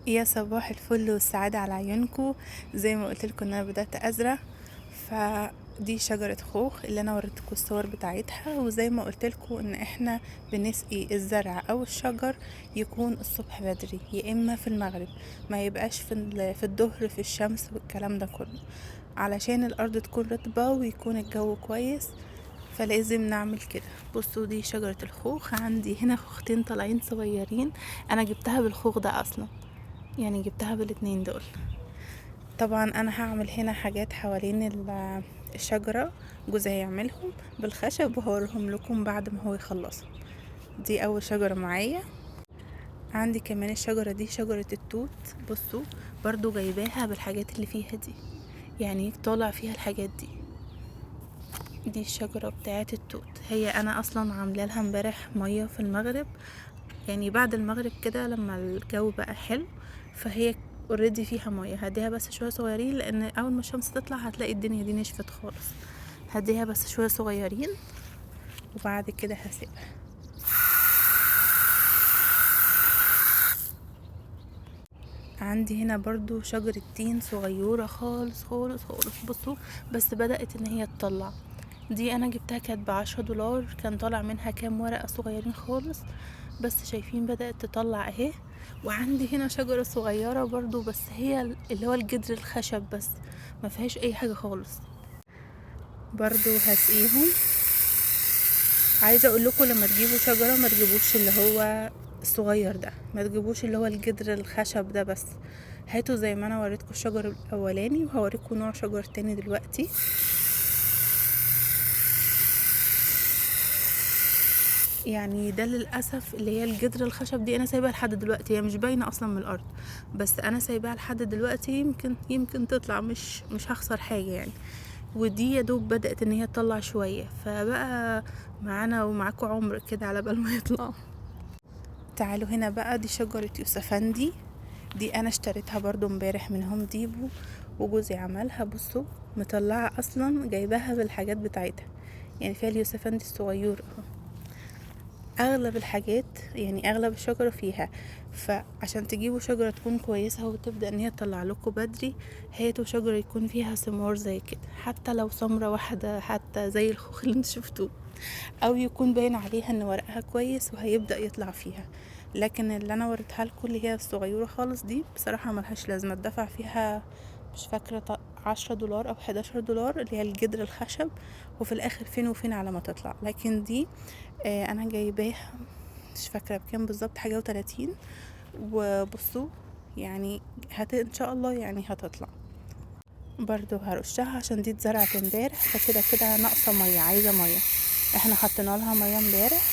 يا صباح الفل والسعادة على عيونكم. زي ما قلت لكم ان انا بدأت ازرع، فدي شجرة خوخ اللي انا وريتكم الصور بتاعتها. وزي ما قلت لكم ان احنا بنسقي الزرع او الشجر يكون الصبح بدري يا اما في المغرب، ما يبقاش في الظهر في الشمس والكلام ده كله، علشان الارض تكون رطبة ويكون الجو كويس. فلازم نعمل كده. بصوا دي شجرة الخوخ، عندي هنا خوختين طالعين صغيرين. انا جبتها بالخوخ ده اصلا، يعني جبتها بالاتنين دول. طبعا انا هعمل هنا حاجات حوالين الشجرة، جوزي هيعملهم بالخشب وهوريهم لكم بعد ما هو يخلصهم. دي اول شجرة معايا. عندي كمان الشجرة دي شجرة التوت. بصوا برضو جايباها بالحاجات اللي فيها دي، يعني طالع فيها الحاجات دي. دي الشجرة بتاعت التوت، هي انا اصلا عامله لها امبارح مية في المغرب، يعني بعد المغرب كده لما الجو بقى حلو، فهي اوريدي فيها ميه. هديها بس شويه صغيرين لان اول ما الشمس تطلع هتلاقي الدنيا دي نشفت خالص. هديها بس شويه صغيرين وبعد كده هسيبها. عندي هنا برضو شجرة تين صغيرة خالص خالص خالص. بصوا بس بدأت ان هي تطلع. دي انا جبتها كانت ب10 دولار، كان طالع منها كام ورقة صغيرين خالص، بس شايفين بدأت تطلع اهي. وعندي هنا شجرة صغيرة برضو، بس هي اللي هو الجدر الخشب بس، ما فيهاش اي حاجة خالص. برضو هسقيهم. عايزة اقول لكم لما تجيبوا شجرة ما تجيبوش اللي هو الصغير ده، ما تجيبوش اللي هو الجدر الخشب ده بس، هاتوا زي ما انا وريتكم الشجر الاولاني، وهوريكم نوع شجر تاني دلوقتي. يعني ده للاسف اللي هي الجدر الخشب دي انا سايباها لحد دلوقتي، هي مش باينه اصلا من الارض، بس انا سايباها لحد دلوقتي، يمكن تطلع، مش هخسر حاجه يعني. ودي يا دوب بدات ان هي تطلع شويه، فبقى معانا ومعاكم عمر كده على بال ما يطلعوا. تعالوا هنا بقى، دي شجره يوسفندي. دي انا اشتريتها برضو امبارح من هوم ديبو، وجوزي عملها. بصوا مطلعه اصلا، جايباها بالحاجات بتاعتها، يعني فيها اليوسفندي الصغير اهو. اغلب الحاجات يعني اغلب الشجرة فيها، فعشان تجيبوا شجرة تكون كويسة وتبدأ ان هي تطلع لكم بدري، هاتوا شجرة يكون فيها ثمار زي كده، حتى لو ثمرة واحدة، حتى زي الخوخ اللي انتوا شفتوه، او يكون باين عليها ان ورقها كويس وهيبدأ يطلع فيها. لكن اللي انا وريتها لكم اللي هي الصغيرة خالص دي بصراحة ملهاش لازمة، اتدفع فيها مش فاكرة 10 دولار او 11 دولار، اللي هي الجدر الخشب، وفي الاخر فين وفين على ما تطلع. لكن دي انا جايباها مش فاكرة بكام بالظبط، حاجة و30. وبصوا يعني ان شاء الله يعني هتطلع. برضو هرشها عشان دي اتزرعت امبارح، فكده كده ناقصة مية، عايزة مية. احنا حطينا لها مية امبارح.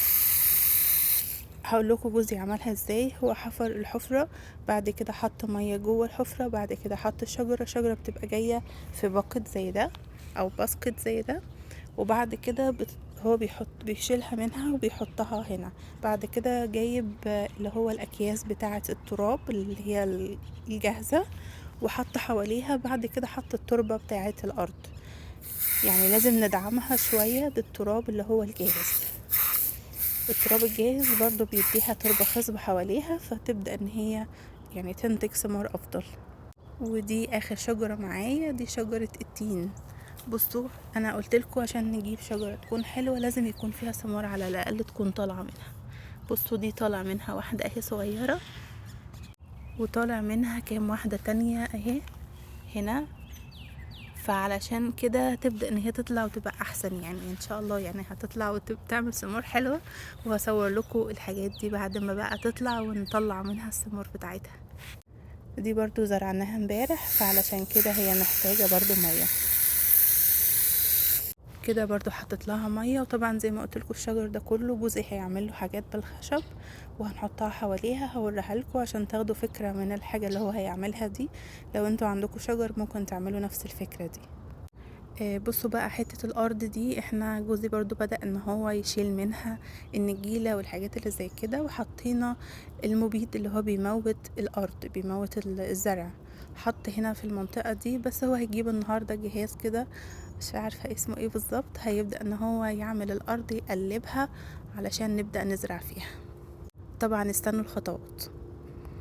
هقول لكم جوزي عملها ازاي. هو حفر الحفرة، بعد كده حط مية جوه الحفرة، بعد كده حط الشجرة بتبقى جاية في باكت زي ده او باسكت زي ده، وبعد كده هو بيشيلها منها وبيحطها هنا. بعد كده جايب اللي هو الاكياس بتاعة التراب اللي هي الجاهزة، وحط حواليها. بعد كده حط التربة بتاعة الارض، يعني لازم ندعمها شوية بالتراب اللي هو الجاهز. التراب الجاهز برضو بيديها تربة خصبة حواليها، فتبدأ ان هي يعني تنتج ثمار افضل. ودي اخر شجرة معايا، دي شجرة التين. بصوا انا قلتلكوا عشان نجيب شجرة تكون حلوة لازم يكون فيها ثمار على الاقل تكون طالعة منها. بصوا دي طالع منها واحدة اهي صغيرة، وطالع منها كام واحدة تانية اهي هنا. فعلشان كده تبدأ ان هي تطلع وتبقى احسن، يعني ان شاء الله يعني هتطلع وتعمل ثمار حلوة. وهصور لكم الحاجات دي بعد ما بقى تطلع ونطلع منها الثمار بتاعتها. دي برضو زرعناها امبارح، فعلشان كده هي محتاجة برضو مية. كده برضو حطيت لها ميه. وطبعا زي ما قلت لكم الشجر ده كله جزء هيعمل له حاجات بالخشب، وهنحطها حواليها هوريها لكم عشان تاخدوا فكره من الحاجه اللي هو هيعملها دي. لو انتوا عندكم شجر ممكن تعملوا نفس الفكره دي. بصوا بقى حتة الأرض دي، احنا جوزي برضو بدأ ان هو يشيل منها النجيلة والحاجات اللي زي كده، وحطينا المبيد اللي هو بيموت الأرض، بيموت الزرع. حط هنا في المنطقة دي، بس هو هيجيب النهاردة جهاز كده مش عارفة اسمه ايه بالظبط، هيبدأ ان هو يعمل الأرض يقلبها علشان نبدأ نزرع فيها. طبعا استنوا الخطوات.